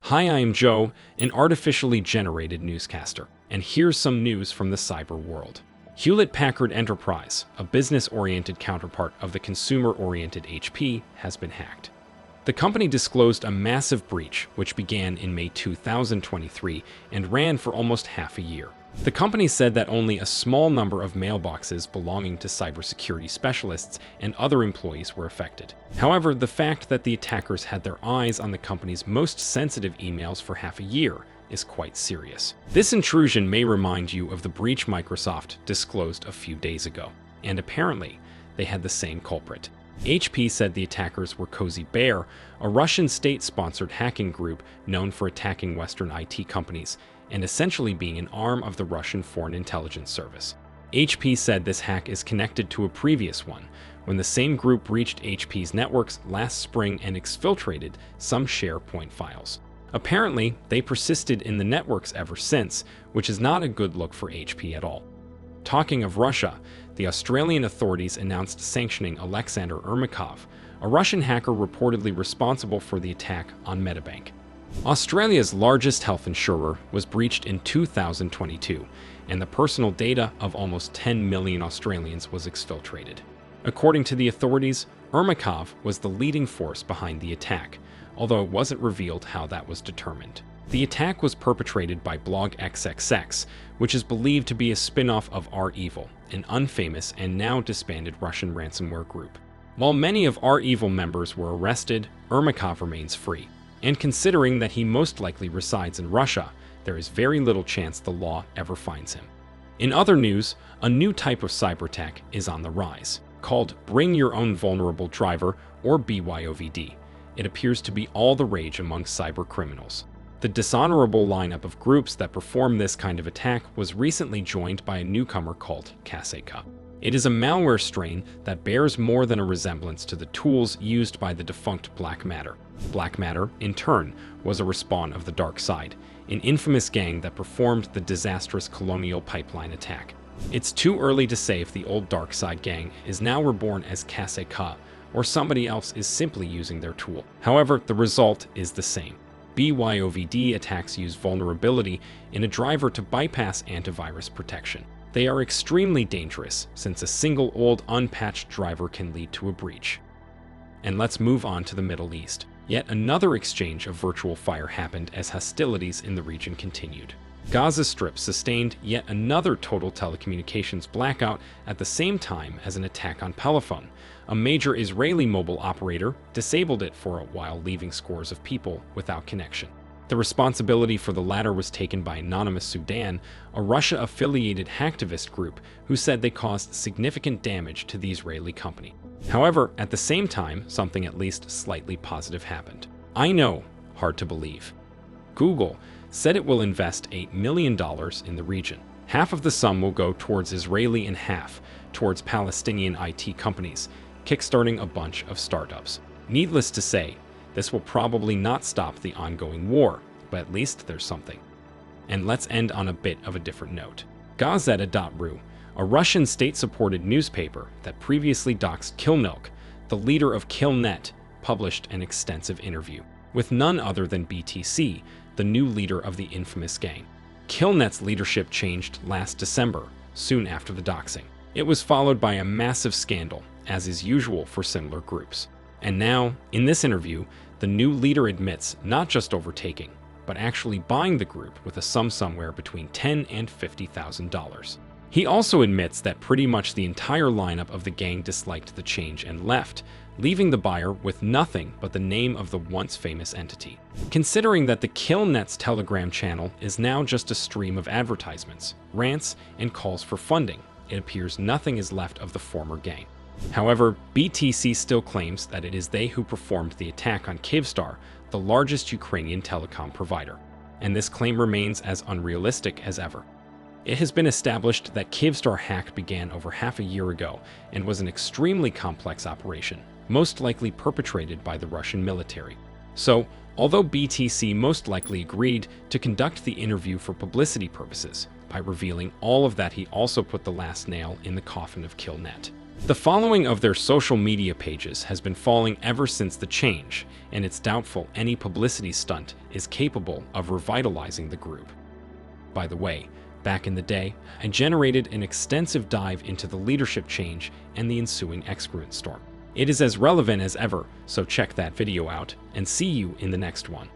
Hi, I am Joe, an artificially generated newscaster, and here's some news from the cyber world. Hewlett-Packard Enterprise, a business-oriented counterpart of the consumer-oriented HP, has been hacked. The company disclosed a massive breach which began in May 2023 and ran for almost half a year. The company said that only a small number of mailboxes belonging to cybersecurity specialists and other employees were affected. However, the fact that the attackers had their eyes on the company's most sensitive emails for half a year is quite serious. This intrusion may remind you of the breach Microsoft disclosed a few days ago, and apparently they had the same culprit. HP said the attackers were Cozy Bear, a Russian state-sponsored hacking group known for attacking Western IT companies and essentially being an arm of the Russian Foreign Intelligence Service. HP said this hack is connected to a previous one, when the same group breached HP's networks last spring and exfiltrated some SharePoint files. Apparently, they persisted in the networks ever since, which is not a good look for HP at all. Talking of Russia, the Australian authorities announced sanctioning Alexander Ermakov, a Russian hacker reportedly responsible for the attack on Medibank. Australia's largest health insurer was breached in 2022, and the personal data of almost 10 million Australians was exfiltrated. According to the authorities, Ermakov was the leading force behind the attack, although it wasn't revealed how that was determined. The attack was perpetrated by Blog XXX, which is believed to be a spin-off of REvil, an unfamous and now disbanded Russian ransomware group. While many of REvil members were arrested, Ermakov remains free. And considering that he most likely resides in Russia, there is very little chance the law ever finds him. In other news, a new type of cyber attack is on the rise, called Bring Your Own Vulnerable Driver, or BYOVD. It appears to be all the rage among cyber criminals. The dishonorable lineup of groups that perform this kind of attack was recently joined by a newcomer called Kasseika. It is a malware strain that bears more than a resemblance to the tools used by the defunct Black Matter. Black Matter, in turn, was a respawn of the Dark Side, an infamous gang that performed the disastrous Colonial Pipeline attack. It's too early to say if the old Dark Side gang is now reborn as Kasseika, or somebody else is simply using their tool. However, the result is the same. BYOVD attacks use vulnerability in a driver to bypass antivirus protection. They are extremely dangerous, since a single old unpatched driver can lead to a breach. And let's move on to the Middle East. Yet another exchange of virtual fire happened as hostilities in the region continued. Gaza Strip sustained yet another total telecommunications blackout at the same time as an attack on Pelephone. A major Israeli mobile operator disabled it for a while, leaving scores of people without connection. The responsibility for the latter was taken by Anonymous Sudan, a Russia-affiliated hacktivist group who said they caused significant damage to the Israeli company. However, at the same time, something at least slightly positive happened. I know, hard to believe. Google said it will invest $8 million in the region. Half of the sum will go towards Israeli and half towards Palestinian IT companies, kickstarting a bunch of startups. Needless to say, this will probably not stop the ongoing war, but at least there's something. And let's end on a bit of a different note. Gazeta.ru, a Russian state-supported newspaper that previously doxed Killnet, the leader of Killnet, published an extensive interview with none other than BTC, the new leader of the infamous gang. Killnet's leadership changed last December, soon after the doxing. It was followed by a massive scandal, as is usual for similar groups. And now, in this interview, the new leader admits not just overtaking, but actually buying the group with a sum somewhere between $10,000 and $50,000. He also admits that pretty much the entire lineup of the gang disliked the change and left, leaving the buyer with nothing but the name of the once famous entity. Considering that the Killnet's Telegram channel is now just a stream of advertisements, rants, and calls for funding, it appears nothing is left of the former gang. However, BTC still claims that it is they who performed the attack on Kyivstar, the largest Ukrainian telecom provider, and this claim remains as unrealistic as ever. It has been established that Kyivstar hack began over half a year ago and was an extremely complex operation, most likely perpetrated by the Russian military. So, although BTC most likely agreed to conduct the interview for publicity purposes, by revealing all of that, he also put the last nail in the coffin of Killnet. The following of their social media pages has been falling ever since the change, and it's doubtful any publicity stunt is capable of revitalizing the group. By the way, back in the day, I generated an extensive dive into the leadership change and the ensuing excrement storm. It is as relevant as ever, so check that video out, and see you in the next one.